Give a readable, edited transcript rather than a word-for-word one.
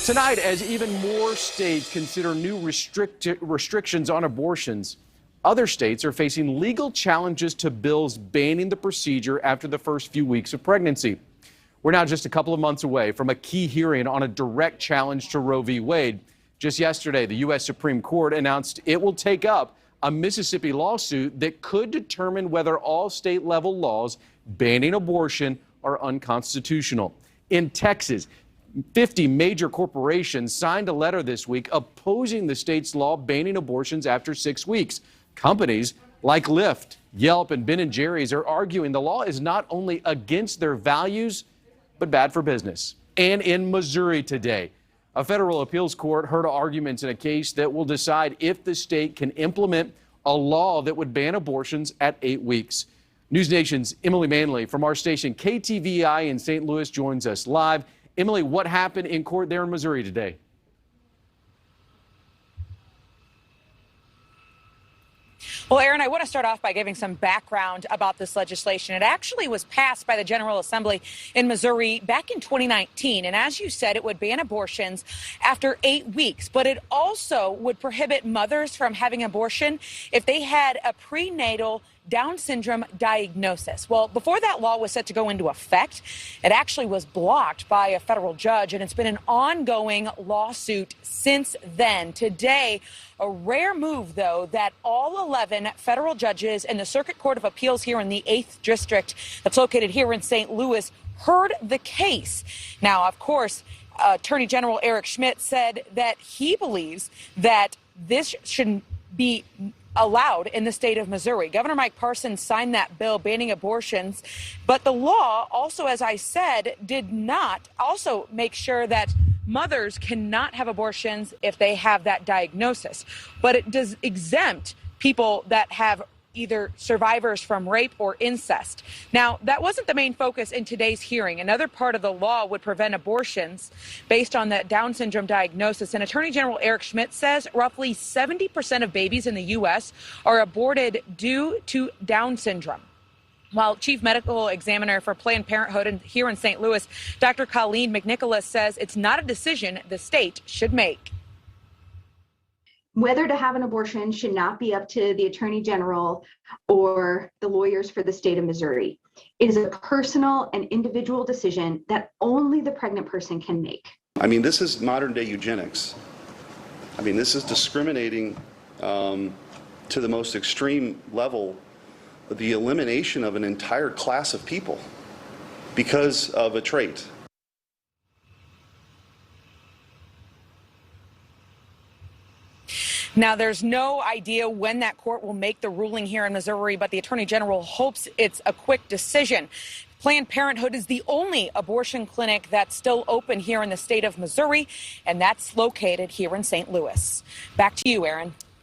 Tonight, as even more states consider new restrictions on abortions, other states are facing legal challenges to bills banning the procedure after the first few weeks of pregnancy. We're now just a couple of months away from a key hearing on a direct challenge to Roe v. Wade. Just yesterday, the U.S. Supreme Court announced it will take up a Mississippi lawsuit that could determine whether all state-level laws banning abortion are unconstitutional. In Texas, 50 major corporations signed a letter this week opposing the state's law banning abortions after 6 weeks. Companies like Lyft, Yelp, and Ben & Jerry's are arguing the law is not only against their values, but bad for business. And in Missouri today, a federal appeals court heard arguments in a case that will decide if the state can implement a law that would ban abortions at 8 weeks. News Nation's Emily Manley from our station KTVI in St. Louis joins us live. Emily, what happened in court there in Missouri today? Well, Aaron, I want to start off by giving some background about this legislation. It actually was passed by the General Assembly in Missouri back in 2019. And as you said, it would ban abortions after 8 weeks. But it also would prohibit mothers from having abortion if they had a prenatal Down syndrome diagnosis. Well, before that law was set to go into effect, it actually was blocked by a federal judge, and it's been an ongoing lawsuit since then. Today, a rare move, though, that all 11 federal judges in the Circuit Court of Appeals here in the 8th District that's located here in St. Louis heard the case. Now, of course, Attorney General Eric Schmidt said that he believes that this shouldn't be allowed in the state of Missouri. Governor Mike Parsons signed that bill banning abortions, but the law also, as I said, did not also make sure that mothers cannot have abortions if they have that diagnosis. But it does exempt people that have either survivors from rape or incest. Now, that wasn't the main focus in today's hearing. Another part of the law would prevent abortions based on that Down syndrome diagnosis. And Attorney General Eric Schmidt says roughly 70% of babies in the U.S. are aborted due to Down syndrome. While Chief Medical Examiner for Planned Parenthood here in St. Louis, Dr. Colleen McNicholas says it's not a decision the state should make. Whether to have an abortion should not be up to the Attorney General or the lawyers for the state of Missouri. It is a personal and individual decision that only the pregnant person can make. I mean, this is modern day eugenics. I mean, this is discriminating to the most extreme level, the elimination of an entire class of people because of a trait. Now, there's no idea when that court will make the ruling here in Missouri, but the Attorney General hopes it's a quick decision. Planned Parenthood is the only abortion clinic that's still open here in the state of Missouri, and that's located here in St. Louis. Back to you, Aaron.